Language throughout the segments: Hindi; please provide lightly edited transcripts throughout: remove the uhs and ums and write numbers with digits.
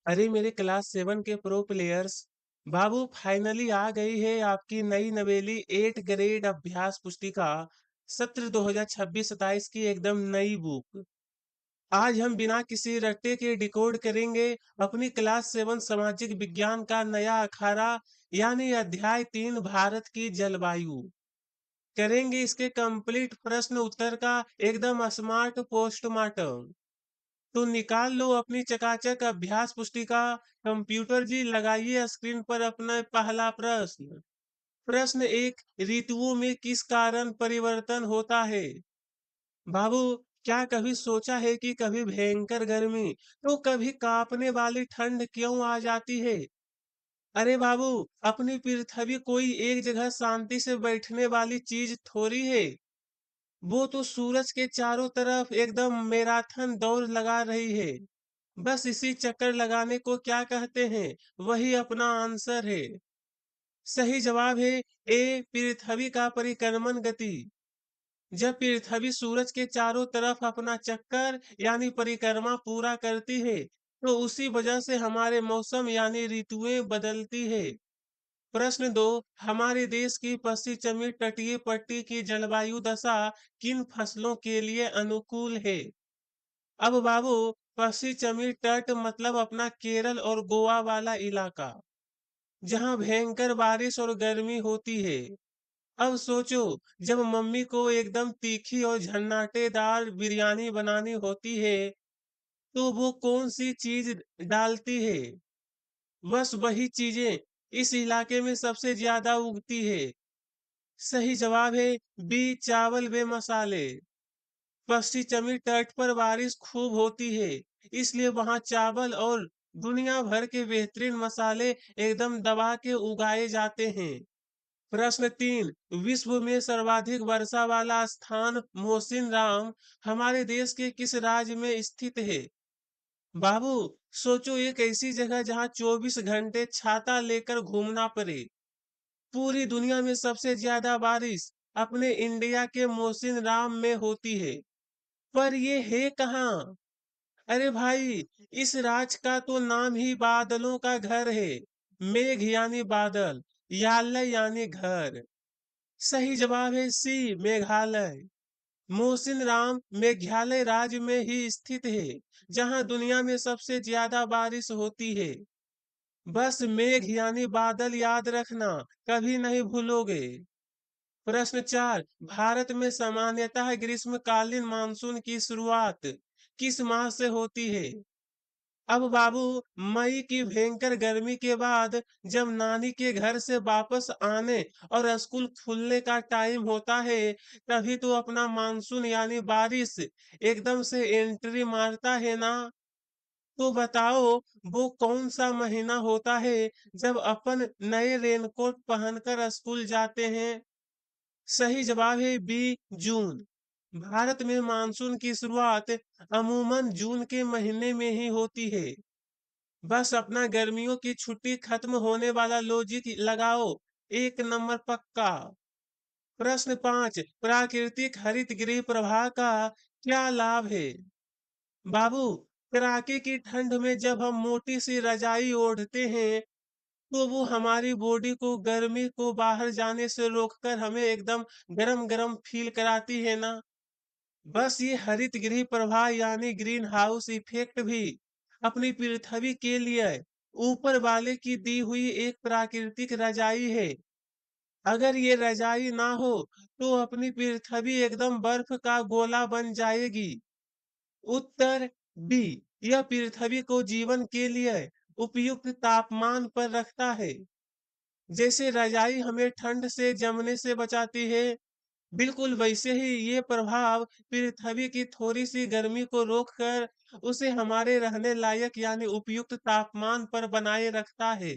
अरे मेरे क्लास 7 के प्रो प्लेयर्स, बाबू फाइनली आ गई है आपकी नई नवेली 8 ग्रेड अभ्यास पुस्तिका सत्र 2026-27 की एकदम नई बुक। आज हम बिना किसी रट्टे के डिकोड करेंगे अपनी क्लास 7 सामाजिक विज्ञान का नया अखाड़ा, यानी अध्याय 3 भारत की जलवायु। करेंगे इसके कंप्लीट प्रश्न उत्तर का एकदम स्मार्ट पोस्टमार्टम। तो निकाल लो अपनी चकाचक अभ्यास पुस्तिका। कंप्यूटर जी लगाइए स्क्रीन पर अपना पहला प्रश्न। प्रश्न एक, ऋतुओं में किस कारण परिवर्तन होता है? बाबू, क्या कभी सोचा है कि कभी भयंकर गर्मी तो कभी कांपने वाली ठंड क्यों आ जाती है? अरे बाबू, अपनी पृथ्वी कोई एक जगह शांति से बैठने वाली चीज थोड़ी है। वो तो सूरज के चारों तरफ एकदम मैराथन दौड़ लगा रही है। बस इसी चक्कर लगाने को क्या कहते हैं? वही अपना आंसर है। सही जवाब है ए, पृथ्वी का परिक्रमण गति। जब पृथ्वी सूरज के चारों तरफ अपना चक्कर यानी परिक्रमा पूरा करती है, तो उसी वजह से हमारे मौसम यानी ऋतुएं बदलती है। प्रश्न दो, हमारे देश की पश्चिमी तटीय पट्टी की जलवायु दशा किन फसलों के लिए अनुकूल है? अब बाबू, पश्चिमी तट मतलब अपना केरल और गोवा वाला इलाका, जहां भयंकर बारिश और गर्मी होती है। अब सोचो, जब मम्मी को एकदम तीखी और झन्नाटेदार बिरयानी बनानी होती है, तो वो कौन सी चीज डालती है? बस वही चीजें इस इलाके में सबसे ज्यादा उगती है। सही जवाब है बी, चावल व मसाले। पश्चिमी तट पर बारिश खूब होती है, इसलिए वहां चावल और दुनिया भर के बेहतरीन मसाले एकदम दबा के उगाए जाते हैं। प्रश्न तीन, विश्व में सर्वाधिक वर्षा वाला स्थान मोहसिन राम हमारे देश के किस राज्य में स्थित है? बाबू, सोचो एक ऐसी जगह जहां 24 घंटे छाता लेकर घूमना पड़े। पूरी दुनिया में सबसे ज्यादा बारिश अपने इंडिया के मोहसिन राम में होती है। पर ये है कहाँ? अरे भाई, इस राज्य का तो नाम ही बादलों का घर है। मेघ यानी बादल, यालय यानी घर। सही जवाब है सी, मेघालय। मोहसिन राम मेघालय राज्य में ही स्थित है, जहां दुनिया में सबसे ज्यादा बारिश होती है। बस मेघ यानी बादल याद रखना, कभी नहीं भूलोगे। प्रश्न चार, भारत में सामान्यतः ग्रीष्मकालीन मानसून की शुरुआत किस माह से होती है? अब बाबू, मई की भयंकर गर्मी के बाद जब नानी के घर से वापस आने और स्कूल खुलने का टाइम होता है, तभी तो अपना मानसून यानी बारिश एकदम से एंट्री मारता है ना। तो बताओ, वो कौन सा महीना होता है जब अपन नए रेनकोट पहनकर स्कूल जाते हैं? सही जवाब है बी, जून। भारत में मानसून की शुरुआत अमूमन जून के महीने में ही होती है। बस अपना गर्मियों की छुट्टी खत्म होने वाला लॉजिक लगाओ, एक नंबर पक्का। प्रश्न पांच, प्राकृतिक हरित गृह प्रवाह का क्या लाभ है? बाबू, कड़ाके की ठंड में जब हम मोटी सी रजाई ओढ़ते हैं, तो वो हमारी बॉडी को गर्मी को बाहर जाने से रोककर हमें एकदम गरम गरम फील कराती है ना। बस ये हरित गृह प्रभाव यानी ग्रीन हाउस इफेक्ट भी अपनी पृथ्वी के लिए ऊपर वाले की दी हुई एक प्राकृतिक रजाई है। अगर ये रजाई ना हो, तो अपनी पृथ्वी एकदम बर्फ का गोला बन जाएगी। उत्तर बी, यह पृथ्वी को जीवन के लिए उपयुक्त तापमान पर रखता है। जैसे रजाई हमें ठंड से जमने से बचाती है, बिल्कुल वैसे ही ये प्रभाव पृथ्वी की थोड़ी सी गर्मी को रोककर उसे हमारे रहने लायक यानी उपयुक्त तापमान पर बनाए रखता है।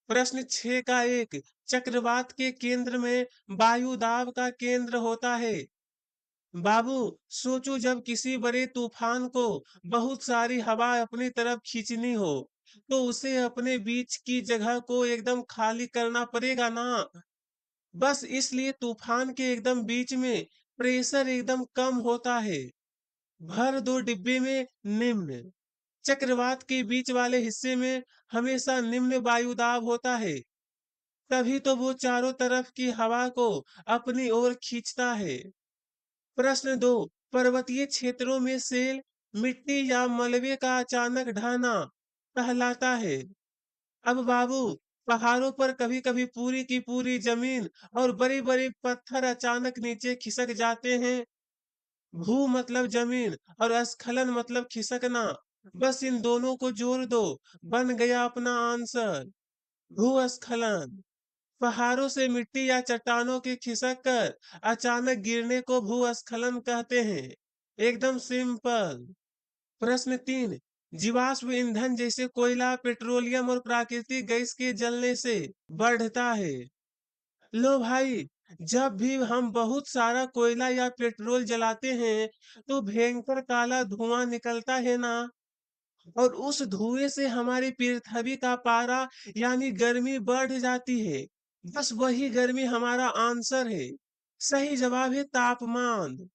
प्रश्न 6 का एक, चक्रवात के केंद्र में वायु दाब का केंद्र होता है। बाबू, सोचो जब किसी बड़े तूफान को बहुत सारी हवा अपनी तरफ खींचनी हो, तो उसे अपने बीच की जगह को एकदम खाली करना पड़ेगा ना। बस इसलिए तूफान के एकदम बीच में प्रेशर एकदम कम होता है। भर दो डिब्बे में निम्न, चक्रवात के बीच वाले हिस्से में हमेशा निम्न वायुदाब होता है, तभी तो वो चारों तरफ की हवा को अपनी ओर खींचता है। प्रश्न 2, पर्वतीय क्षेत्रों में सेल, मिट्टी या मलबे का अचानक ढहना कहलाता है। अब बाबू, पहाड़ों पर कभी-कभी पूरी की पूरी जमीन और बड़े-बड़े पत्थर अचानक नीचे खिसक जाते हैं। भू मतलब जमीन और स्खलन मतलब खिसकना। बस इन दोनों को जोड़ दो, बन गया अपना आंसर। भूस्खलन। पहाड़ों से मिट्टी या चट्टानों के खिसक कर अचानक गिरने को भूस्खलन कहते हैं। एकदम सिंपल। प्रश्न 3, जीवाश्म ईंधन जैसे कोयला, पेट्रोलियम और प्राकृतिक गैस के जलने से बढ़ता है। लो भाई, जब भी हम बहुत सारा कोयला या पेट्रोल जलाते हैं, तो भयंकर काला धुआं निकलता है ना? और उस धुएं से हमारी पृथ्वी का पारा यानी गर्मी बढ़ जाती है। बस वही गर्मी हमारा आंसर है। सही जवाब है तापमान।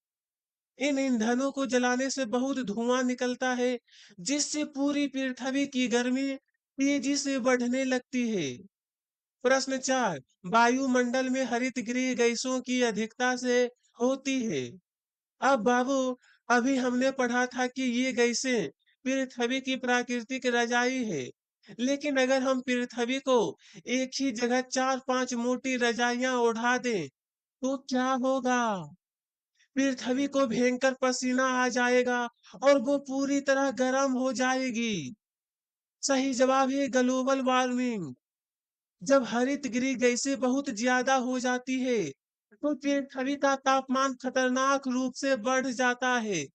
इन ईंधनों को जलाने से बहुत धुआं निकलता है, जिससे पूरी पृथ्वी की गर्मी तेजी से बढ़ने लगती है। प्रश्न 4, वायुमंडल में हरित गृह गैसों की अधिकता से होती है। अब बाबू, अभी हमने पढ़ा था कि ये गैसें पृथ्वी की प्राकृतिक रजाई है। लेकिन अगर हम पृथ्वी को एक ही जगह 4-5 मोटी रजाइयां ओढ़ा दें, तो क्या होगा? पृथ्वी को भयंकर पसीना आ जाएगा और वो पूरी तरह गर्म हो जाएगी। सही जवाब है ग्लोबल वार्मिंग। जब हरित गृह गैसें बहुत ज्यादा हो जाती है, तो पृथ्वी का तापमान खतरनाक रूप से बढ़ जाता है।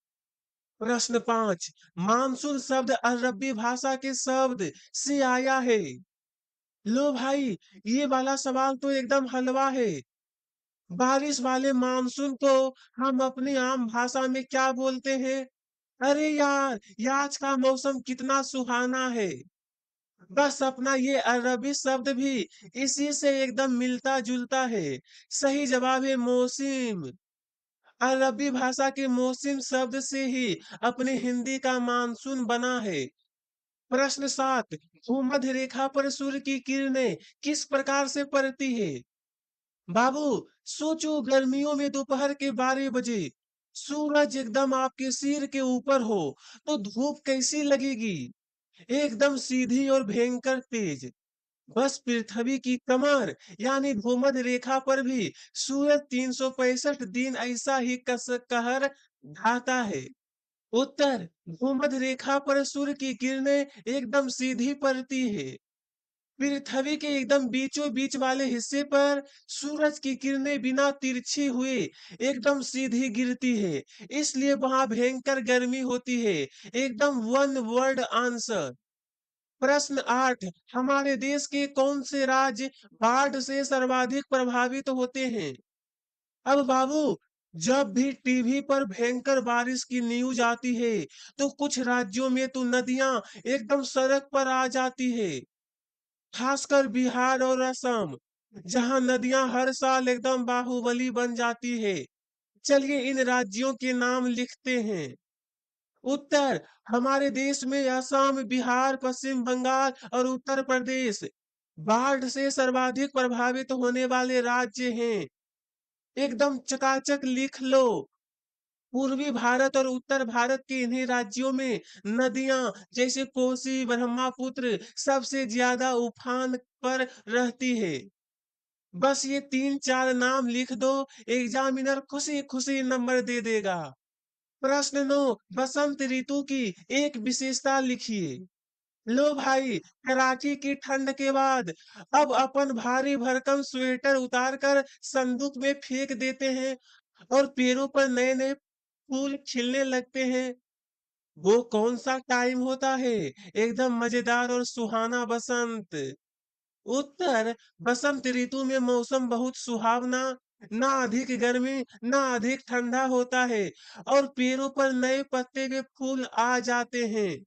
प्रश्न 5, मानसून शब्द अरबी भाषा के शब्द से आया है। लो भाई, ये वाला सवाल तो एकदम हलवा है। बारिश वाले मानसून को हम अपनी आम भाषा में क्या बोलते हैं? अरे यार, ये आज का मौसम कितना सुहाना है। बस अपना ये अरबी शब्द भी इसी से एकदम मिलता जुलता है। सही जवाब है मौसम। अरबी भाषा के मौसम शब्द से ही अपने हिंदी का मानसून बना है। प्रश्न 7, भूमध्य रेखा पर सूर्य की किरणें किस प्रकार से पड़ती है? बाबू, सोचो गर्मियों में दोपहर के 12 बजे सूरज एकदम आपके सिर के ऊपर हो, तो धूप कैसी लगेगी? एकदम सीधी और भयंकर तेज। बस पृथ्वी की कमर यानी भूमध्य रेखा पर भी सूरज 365 दिन ऐसा ही कस कहर ढाता है। उत्तर, भूमध्य रेखा पर सूर्य की किरणें एकदम सीधी पड़ती है। पृथ्वी के एकदम बीचों बीच वाले हिस्से पर सूरज की किरणें बिना तिरछी हुए एकदम सीधी गिरती है, इसलिए वहां भयंकर गर्मी होती है। एकदम वन वर्ड आंसर। प्रश्न 8, हमारे देश के कौन से राज्य बाढ़ से सर्वाधिक प्रभावित होते हैं? अब बाबू, जब भी टीवी पर भयंकर बारिश की न्यूज आती है, तो कुछ राज्यों में तो नदियां एकदम सड़क पर आ जाती है। खासकर बिहार और असम, जहां नदियां हर साल एकदम बाहुबली बन जाती है। चलिए इन राज्यों के नाम लिखते हैं। उत्तर, हमारे देश में असम, बिहार, पश्चिम बंगाल और उत्तर प्रदेश बाढ़ से सर्वाधिक प्रभावित होने वाले राज्य हैं। एकदम चकाचक लिख लो। पूर्वी भारत और उत्तर भारत के इन्हीं राज्यों में नदियां जैसे कोसी, ब्रह्मपुत्र सबसे ज्यादा उफान पर रहती है। बस ये 3-4 नाम लिख दो, एग्जामिनर खुशी खुशी नंबर दे देगा। प्रश्न 9, बसंत ऋतु की एक विशेषता लिखिए। लो भाई, कड़ाके की ठंड के बाद अब अपन भारी भरकम स्वेटर उतार कर संदूक में फेंक देते हैं और पेड़ों पर नए नए फूल खिलने लगते हैं। वो कौन सा टाइम होता है? एकदम मजेदार और सुहाना बसंत। उत्तर, बसंत ऋतु में मौसम बहुत सुहावना, ना अधिक गर्मी ना अधिक ठंडा होता है और पेड़ों पर नए पत्ते के फूल आ जाते हैं।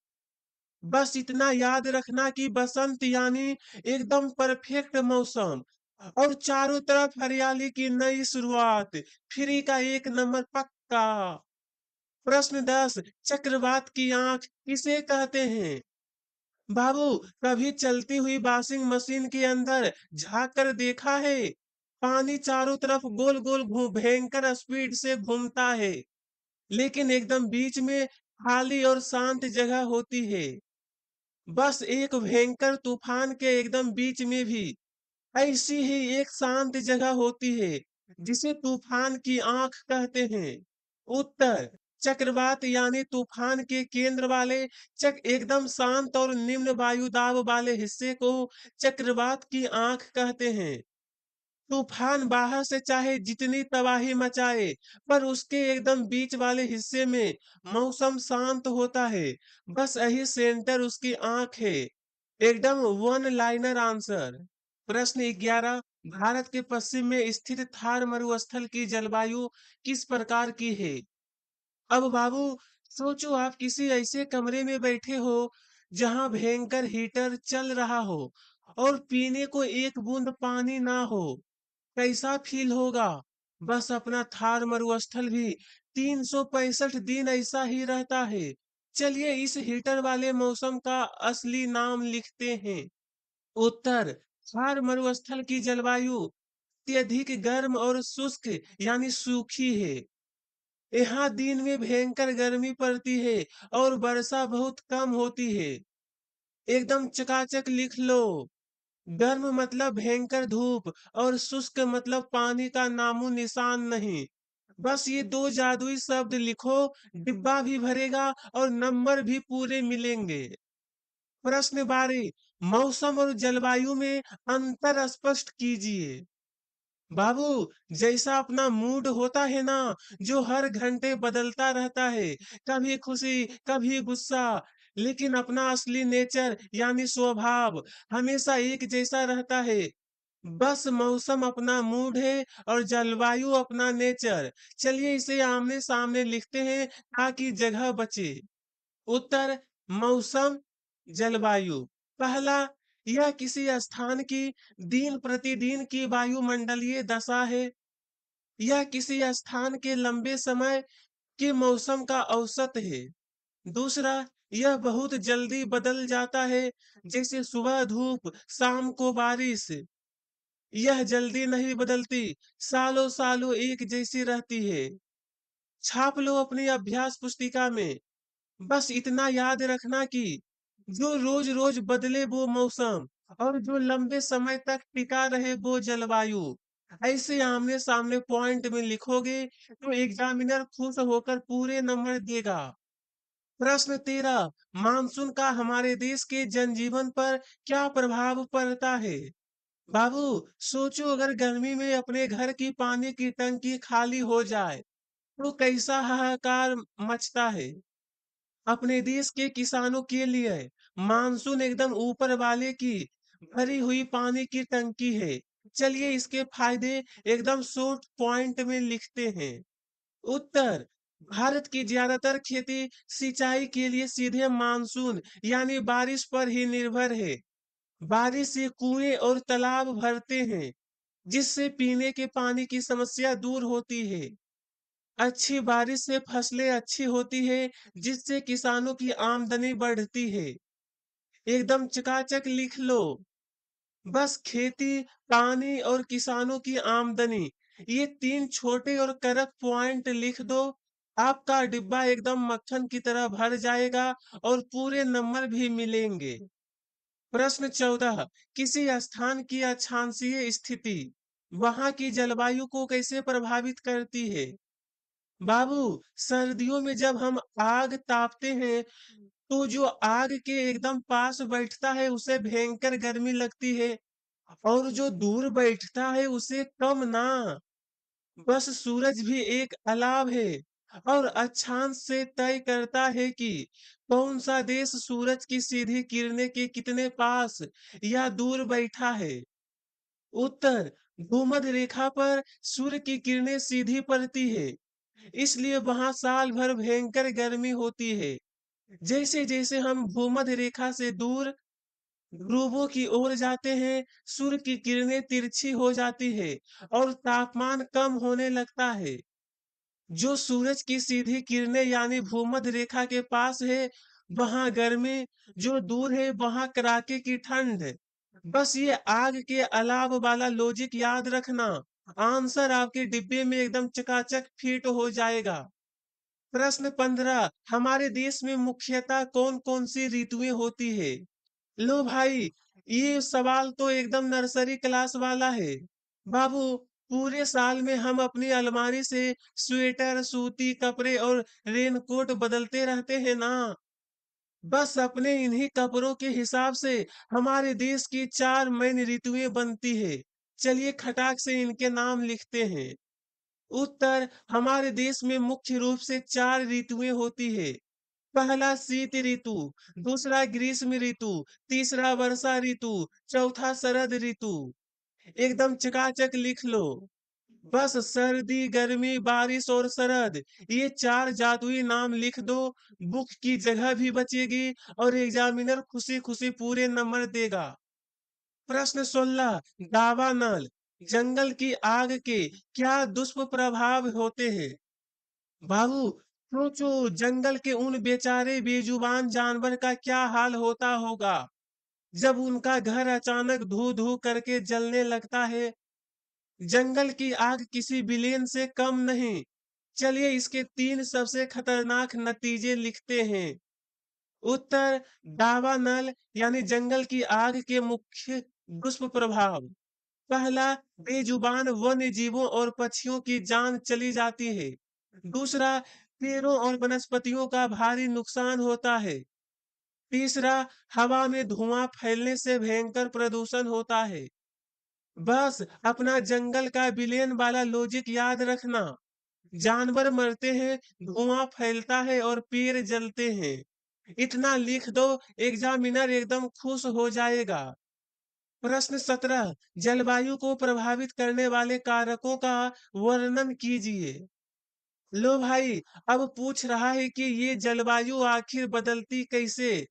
बस इतना याद रखना कि बसंत यानी एकदम परफेक्ट मौसम और चारों तरफ हरियाली की नई शुरुआत। फ्री का 1 नंबर पक्का। प्रश्न 10, चक्रवात की आंख किसे कहते हैं? बाबू, कभी चलती हुई वॉशिंग मशीन के अंदर झांक कर देखा है? पानी चारों तरफ गोल गोल भयंकर स्पीड से घूमता है, लेकिन एकदम बीच में खाली और शांत जगह होती है। बस एक भयंकर तूफान के एकदम बीच में भी ऐसी ही एक शांत जगह होती है, जिसे तूफान की आंख कहते हैं। उत्तर, चक्रवात यानी तूफान के केंद्र वाले चक एकदम शांत और निम्न वायुदाब वाले हिस्से को चक्रवात की आंख कहते हैं। तूफान बाहर से चाहे जितनी तबाही मचाए, पर उसके एकदम बीच वाले हिस्से में मौसम शांत होता है। बस यही सेंटर उसकी आंख है। एकदम वन लाइनर आंसर। प्रश्न 11, भारत के पश्चिम में स्थित थार मरुस्थल की जलवायु किस प्रकार की है? अब बाबू, सोचो आप किसी ऐसे कमरे में बैठे हो जहां भयंकर हीटर चल रहा हो और पीने को एक बूंद पानी ना हो। कैसा फील होगा? बस अपना थार मरुस्थल भी 365 दिन ऐसा ही रहता है। चलिए इस हीटर वाले मौसम का असली नाम लिखते हैं। उत्तर, थार मरुस्थल की जलवायु अत्यधिक गर्म और शुष्क यानी सूखी है। यहाँ दिन में भयंकर गर्मी पड़ती है और वर्षा बहुत कम होती है। एकदम चकाचक लिख लो। गर्म मतलब भयंकर धूप और शुष्क मतलब पानी का नामो निशान नहीं। बस ये दो जादुई शब्द लिखो, डिब्बा भी भरेगा और नंबर भी पूरे मिलेंगे। प्रश्न 12, मौसम और जलवायु में अंतर स्पष्ट कीजिए। बाबू, जैसा अपना मूड होता है ना, जो हर घंटे बदलता रहता है, कभी खुशी कभी गुस्सा, लेकिन अपना असली नेचर यानी स्वभाव हमेशा एक जैसा रहता है। बस मौसम अपना मूड है और जलवायु अपना नेचर। चलिए इसे आमने सामने लिखते हैं ताकि जगह बचे। उत्तर, मौसम, जलवायु। पहला, यह किसी स्थान की दिन प्रतिदिन की वायुमंडलीय दशा है। यह किसी स्थान के लंबे समय के मौसम का औसत है। दूसरा, यह बहुत जल्दी बदल जाता है, जैसे सुबह धूप शाम को बारिश। यह जल्दी नहीं बदलती, सालों सालों एक जैसी रहती है। छाप लो अपनी अभ्यास पुस्तिका में। बस इतना याद रखना कि जो रोज-रोज बदले वो मौसम और जो लंबे समय तक टिका रहे वो जलवायु। ऐसे आमने-सामने पॉइंट में लिखोगे तो एग्जामिनर खुश होकर पूरे नंबर देगा। प्रश्न 13, मानसून का हमारे देश के जनजीवन पर क्या प्रभाव पड़ता है? बाबू, सोचो अगर गर्मी में अपने घर की पानी की टंकी खाली हो जाए, तो कैसा हाहाकार मचता है। अपने देश के किसानों के लिए मानसून एकदम ऊपर वाले की भरी हुई पानी की टंकी है। चलिए इसके फायदे एकदम शॉर्ट पॉइंट में लिखते हैं। उत्तर, भारत की ज्यादातर खेती सिंचाई के लिए सीधे मानसून यानी बारिश पर ही निर्भर है। बारिश से कुएं और तालाब भरते हैं, जिससे पीने के पानी की समस्या दूर होती है। अच्छी बारिश से फसलें अच्छी होती है, जिससे किसानों की आमदनी बढ़ती है। एकदम चकाचक लिख लो। बस खेती, पानी और किसानों की आमदनी, ये 3 छोटे और कड़क पॉइंट लिख दो। आपका डिब्बा एकदम मक्खन की तरह भर जाएगा और पूरे नंबर भी मिलेंगे। प्रश्न 14, किसी स्थान की अक्षांशीय स्थिति वहां की जलवायु को कैसे प्रभावित करती है? बाबू, सर्दियों में जब हम आग तापते हैं, तो जो आग के एकदम पास बैठता है उसे भयंकर गर्मी लगती है और जो दूर बैठता है उसे कम ना। बस सूरज भी एक अलाव है और अक्षांश से तय करता है कि कौन सा देश सूरज की सीधी किरणें के कितने पास या दूर बैठा है। उत्तर, भूमध्य रेखा पर सूर्य की किरणें सीधी पड़ती है, इसलिए वहां साल भर भयंकर गर्मी होती है। जैसे जैसे हम भूमध्य रेखा से दूर ध्रुवों की ओर जाते हैं, सूर्य की किरणें तिरछी हो जाती है और तापमान कम होने लगता है। जो सूरज की सीधी किरणें यानी भूमध्य रेखा के पास है, वहाँ गर्मी, जो दूर है वहाँ कड़ाके की ठंड। बस ये आग के अलाव वाला लॉजिक याद रखना। आंसर आपके डिब्बे में एकदम चकाचक फिट हो जाएगा। प्रश्न 15, हमारे देश में मुख्यतः कौन-कौन सी ऋतुएँ होती है? लो भाई, ये सवाल तो एकदम नर्सरी क्लास वाला है। बाबू, पूरे साल में हम अपनी अलमारी से स्वेटर, सूती कपड़े और रेनकोट बदलते रहते हैं ना। बस अपने इन्हीं कपड़ों के हिसाब से हमारे देश की 4 मेन ऋतुएँ बनती है। चलिए खटाक से इनके नाम लिखते हैं। उत्तर, हमारे देश में मुख्य रूप से 4 ऋतुएँ होती है। पहला शीत ऋतु, दूसरा ग्रीष्म ऋतु, तीसरा वर्षा ऋतु, चौथा शरद ऋतु। एकदम चकाचक लिख लो। बस सर्दी, गर्मी, बारिश और शरद, ये 4 जादुई नाम लिख दो, बुक की जगह भी बचेगी और एग्जामिनर खुशी-खुशी पूरे नंबर देगा। प्रश्न 16, दावानल, जंगल की आग के क्या दुष्प्रभाव होते हैं? बाबू, सोचो जंगल के उन बेचारे बेजुबान जानवर का क्या हाल होता होगा जब उनका घर अचानक धू धू करके जलने लगता है। जंगल की आग किसी विलेन से कम नहीं। चलिए इसके 3 सबसे खतरनाक नतीजे लिखते हैं। उत्तर, दावानल यानी जंगल की आग के मुख्य दुष्प्रभाव। पहला, बेजुबान वन्य जीवों और पक्षियों की जान चली जाती है। दूसरा, पेड़ों और वनस्पतियों का भारी नुकसान होता है। तीसरा, हवा में धुआं फैलने से भयंकर प्रदूषण होता है। बस अपना जंगल का विलेन वाला लॉजिक याद रखना। जानवर मरते हैं, धुआं फैलता है और पेड़ जलते हैं। इतना लिख दो, एग्जामिनर एकदम खुश हो जाएगा। प्रश्न 17, जलवायु को प्रभावित करने वाले कारकों का वर्णन कीजिए। लो भाई, अब पूछ रहा है कि ये जलवायु आखिर बदलती कैसे?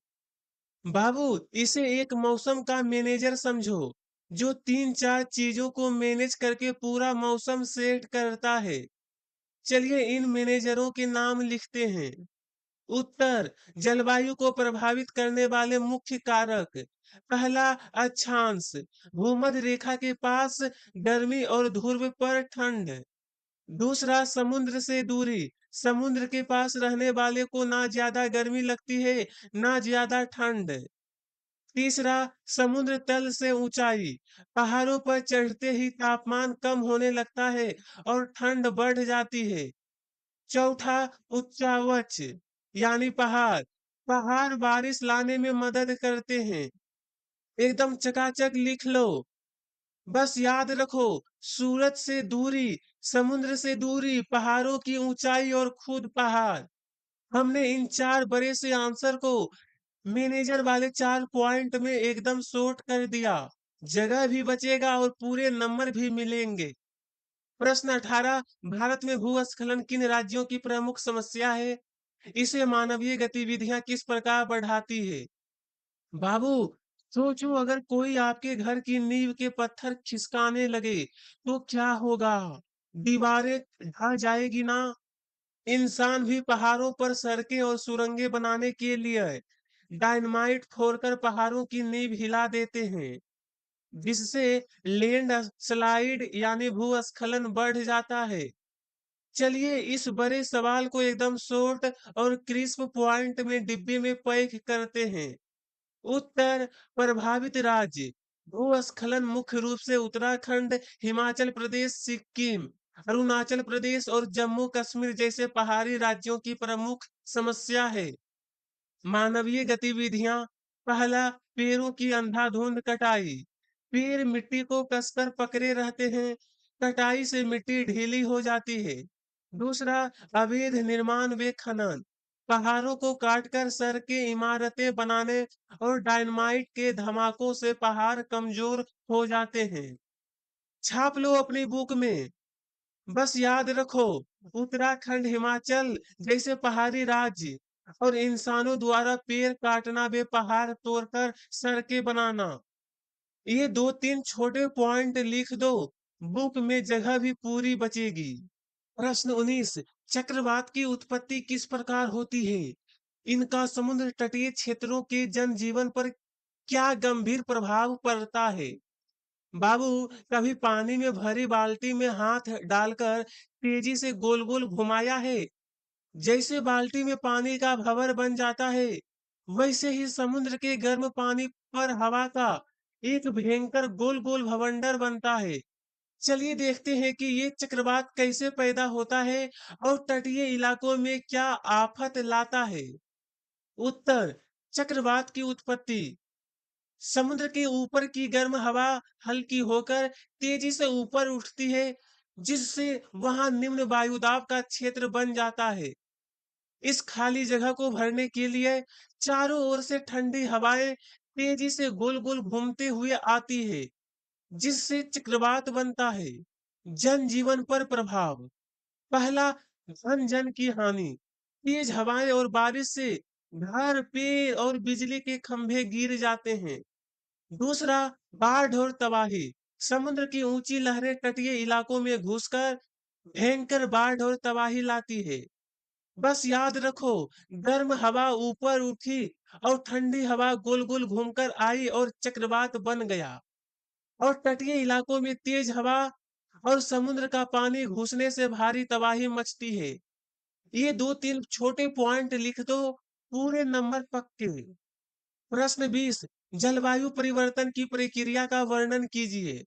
बाबू, इसे एक मौसम का मैनेजर समझो, जो 3-4 चीजों को मैनेज करके पूरा मौसम सेट करता है। चलिए इन मैनेजरों के नाम लिखते हैं। उत्तर, जलवायु को प्रभावित करने वाले मुख्य कारक। पहला, अक्षांश, भूमध्य रेखा के पास गर्मी और ध्रुव पर ठंड। दूसरा, समुद्र से दूरी, समुद्र के पास रहने वाले को ना ज्यादा गर्मी लगती है, ना ज्यादा ठंड। तीसरा, समुद्र तल से ऊंचाई, पहाड़ों पर चढ़ते ही तापमान कम होने लगता है और ठंड बढ़ जाती है। चौथा, उच्चावच यानी पहाड़, पहाड़ बारिश लाने में मदद करते हैं। एकदम चकाचक लिख लो। बस याद रखो, सूरज से दूरी, समुद्र से दूरी, पहाड़ों की ऊंचाई और खुद पहाड़। हमने इन 4 बड़े से आंसर को मैनेजर वाले 4 पॉइंट में एकदम शॉर्ट कर दिया। जगह भी बचेगा और पूरे नंबर भी मिलेंगे। प्रश्न 18, भारत में भूस्खलन किन राज्यों की प्रमुख समस्या है? इसे मानवीय गतिविधियां किस प्रकार बढ़ाती है? बाबू, सोचो अगर कोई आपके घर की नींव के पत्थर खिसकाने लगे तो क्या होगा? दीवारें ढह जाएगी ना? इंसान भी पहाड़ों पर सड़कें और सुरंगें बनाने के लिए डायनामाइट फोड़कर पहाड़ों की नींव हिला देते हैं, जिससे लैंड स्लाइड यानी भूस्खलन बढ़ जाता है। चलिए इस बड़े सवाल को एकदम शॉर्ट और क्रिस्प पॉइंट में डिब्बे में पैक करते हैं। उत्तर, प्रभावित राज्य। भूस्खलन मुख्य रूप से उत्तराखंड, हिमाचल प्रदेश, सिक्किम, अरुणाचल प्रदेश और जम्मू कश्मीर जैसे पहाड़ी राज्यों की प्रमुख समस्या है। मानवीय गतिविधियां। पहला, पेड़ों की अंधाधुंध कटाई। पेड़ मिट्टी को कसकर पकड़े रहते हैं, कटाई से मिट्टी ढीली हो जाती है। दूसरा, अवैध निर्माण व खनन। पहाड़ों को काटकर सड़कें, इमारतें बनाने और डायनामाइट के धमाकों से पहाड़ कमजोर हो जाते हैं। छाप लो अपनी बुक में। बस याद रखो, उत्तराखंड, हिमाचल जैसे पहाड़ी राज्य और इंसानों द्वारा पेड़ काटना व पहाड़ तोड़कर सड़कें बनाना। ये 2-3 छोटे पॉइंट लिख दो, बुक में जगह भी पूरी बचेगी। प्रश्न 19, चक्रवात की उत्पत्ति किस प्रकार होती है? इनका समुद्र तटीय क्षेत्रों के जनजीवन पर क्या गंभीर प्रभाव पड़ता है? बाबू, कभी पानी में भरी बाल्टी में हाथ डालकर तेजी से गोल गोल घुमाया है? जैसे बाल्टी में पानी का भंवर बन जाता है, वैसे ही समुद्र के गर्म पानी पर हवा का एक भयंकर गोल गोल भवंडर बनता है। चलिए देखते हैं कि ये चक्रवात कैसे पैदा होता है और तटीय इलाकों में क्या आफत लाता है। उत्तर, चक्रवात की उत्पत्ति समुद्र के ऊपर की गर्म हवा हल्की होकर तेजी से ऊपर उठती है, जिससे वहां निम्न वायुदाब का क्षेत्र बन जाता है। इस खाली जगह को भरने के लिए चारों ओर से ठंडी हवाएं तेजी से गोल गोल घूमते हुए आती है, जिससे चक्रवात बनता है। जनजीवन पर प्रभाव। पहला, धन जन की हानि। तेज हवाएं और बारिश से घर, पेड़ और बिजली के खंभे गिर जाते हैं। दूसरा, बाढ़ और तबाही। समुद्र की ऊंची लहरें तटीय इलाकों में घुसकर भयंकर बाढ़ और तबाही लाती है। बस याद रखो, गर्म हवा ऊपर उठी और ठंडी हवा गोल गोल घूमकर आई और चक्रवात बन गया। और तटीय इलाकों में तेज हवा और समुद्र का पानी घुसने से भारी तबाही मचती है। ये 2-3 छोटे पॉइंट लिख दो, पूरे नंबर पक्के। प्रश्न 20, जलवायु परिवर्तन की प्रक्रिया का वर्णन कीजिए।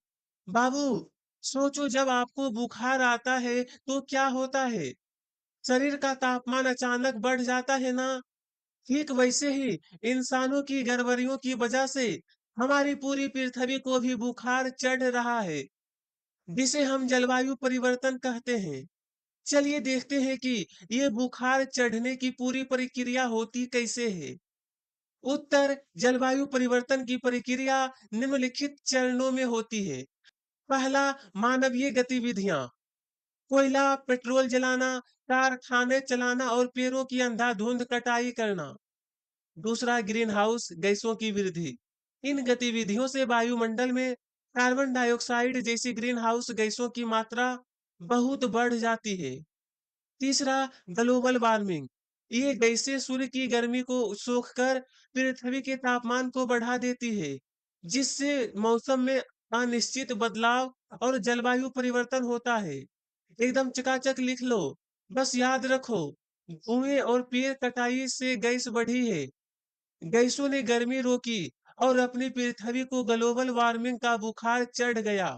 बाबू, सोचो जब आपको बुखार आता है तो क्या होता है? शरीर का तापमान अचानक बढ़ जाता है ना? ठीक वैसे ही इंसानों की गड़बड़ियों की वजह से हमारी पूरी पृथ्वी को भी बुखार चढ़ रहा है, जिसे हम जलवायु परिवर्तन कहते हैं। चलिए देखते हैं कि ये बुखार चढ़ने की पूरी प्रक्रिया होती कैसे है। उत्तर, जलवायु परिवर्तन की प्रक्रिया निम्नलिखित चरणों में होती है। पहला, मानवीय गतिविधियां। कोयला, पेट्रोल जलाना, कारखाने चलाना और पेड़ों की अंधाधुंध कटाई करना। दूसरा, ग्रीन हाउस गैसों की वृद्धि। इन गतिविधियों से वायुमंडल में कार्बन डाइऑक्साइड जैसी ग्रीन हाउस गैसों की मात्रा बहुत बढ़ जाती है। तीसरा, ग्लोबल वार्मिंग। ये गैसें सूर्य की गर्मी को सोखकर पृथ्वी के तापमान को बढ़ा देती है, जिससे मौसम में अनिश्चित बदलाव और जलवायु परिवर्तन होता है। एकदम चकाचक लिख लो। बस याद रखो, धुएं और पेड़ कटाई से गैस बढ़ी है। गैसों ने गर्मी रोकी और अपनी पृथ्वी को ग्लोबल वार्मिंग का बुखार चढ़ गया।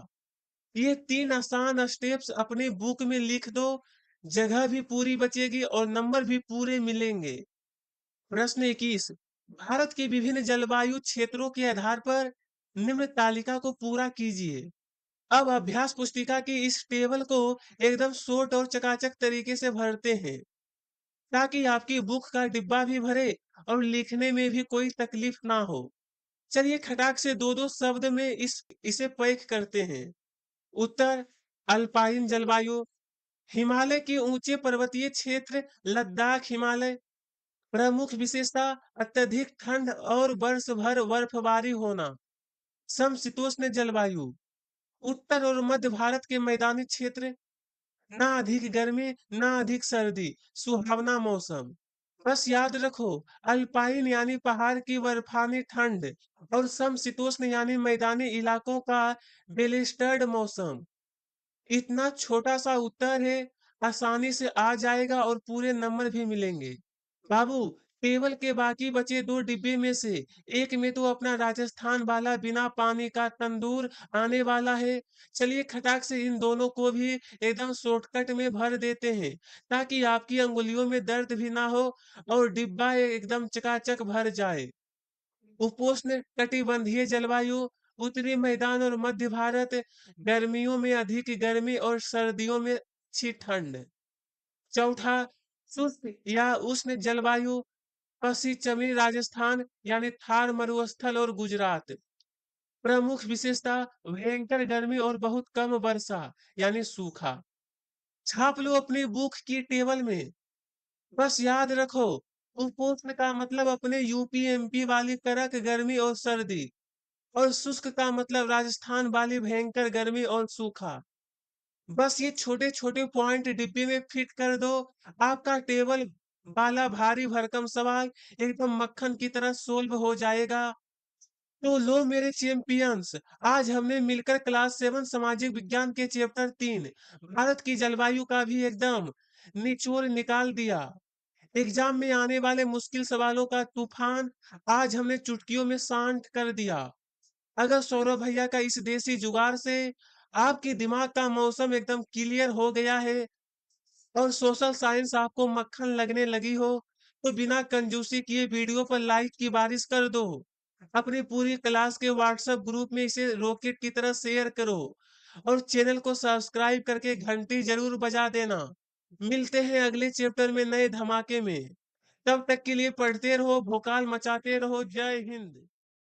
ये 3 आसान स्टेप्स अपनी बुक में लिख दो, जगह भी पूरी बचेगी और नंबर भी पूरे मिलेंगे। प्रश्न 21, भारत के विभिन्न जलवायु क्षेत्रों के आधार पर निम्न तालिका को पूरा कीजिए। अब अभ्यास पुस्तिका की इस टेबल को एकदम शॉर्ट और चकाचक तरीके से भरते हैं, ताकि आपकी बुक का डिब्बा भी भरे और लिखने में भी कोई तकलीफ ना हो। चलिए खटाक से 2-2 शब्द में इसे पैक करते हैं। उत्तर, अल्पाइन जलवायु। हिमालय के ऊंचे पर्वतीय क्षेत्र, लद्दाख हिमालय। प्रमुख विशेषता, अत्यधिक ठंड और वर्ष भर बर्फबारी होना। समशीतोष्ण जलवायु। उत्तर और मध्य भारत के मैदानी क्षेत्र, ना अधिक गर्मी ना अधिक सर्दी, सुहावना मौसम। बस याद रखो, अल्पाइन यानी पहाड़ की बर्फानी ठंड और समशीतोष्ण यानी मैदानी इलाकों का बेलिस्टर्ड मौसम। इतना छोटा सा उत्तर है, आसानी से आ जाएगा और पूरे नंबर भी मिलेंगे। बाबू, टेबल के बाकी बचे 2 डिब्बे में से एक में तो अपना राजस्थान वाला बिना पानी का तंदूर आने वाला है। चलिए खटाक से इन दोनों को भी एकदम शॉर्टकट में भर देते हैं, ताकि आपकी अंगुलियों में दर्द भी ना हो और डिब्बा एकदम चकाचक भर जाए। उपोष्ण कटिबंधीय जलवायु, उत्तरी मैदान और मध्य भारत, गर्मियों में अधिक गर्मी और सर्दियों में अच्छी ठंड। चौथा, शुष्क या उष्ण जलवायु, पश्चिमी राजस्थान यानी थार मरुस्थल और गुजरात। प्रमुख विशेषता, भयंकर गर्मी और बहुत कम वर्षा यानी सूखा। छाप लो अपनी बुक की टेबल में। बस याद रखो, उपोष्ण का मतलब अपने यूपी एमपी वाली कड़क गर्मी और सर्दी, और शुष्क का मतलब राजस्थान वाली भयंकर गर्मी और सूखा। बस ये छोटे-छोटे पॉइंट डिब्बे में फिट कर दो, आपका टेबल वाला भारी भरकम सवाल एकदम मक्खन की तरह सोल्व हो जाएगा। तो लो मेरे चैंपियंस, आज हमने मिलकर क्लास 7 सामाजिक विज्ञान के चैप्टर 3 भारत की जलवायु का भी एकदम निचोड़ निकाल दिया। एग्जाम में आने वाले मुश्किल सवालों का तूफान आज हमने चुटकियों में शांत कर दिया। अगर सौरभ भैया का इस देसी जुगाड़ से आपके दिमाग का मौसम एकदम क्लियर हो गया है और सोशल साइंस आपको मक्खन लगने लगी हो, तो बिना कंजूसी किए वीडियो पर लाइक की बारिश कर दो। अपनी पूरी क्लास के व्हाट्सएप ग्रुप में इसे रॉकेट की तरह शेयर करो और चैनल को सब्सक्राइब करके घंटी जरूर बजा देना। मिलते हैं अगले चैप्टर में नए धमाके में। तब तक के लिए पढ़ते रहो, भोकाल मचाते रहो। जय हिंद।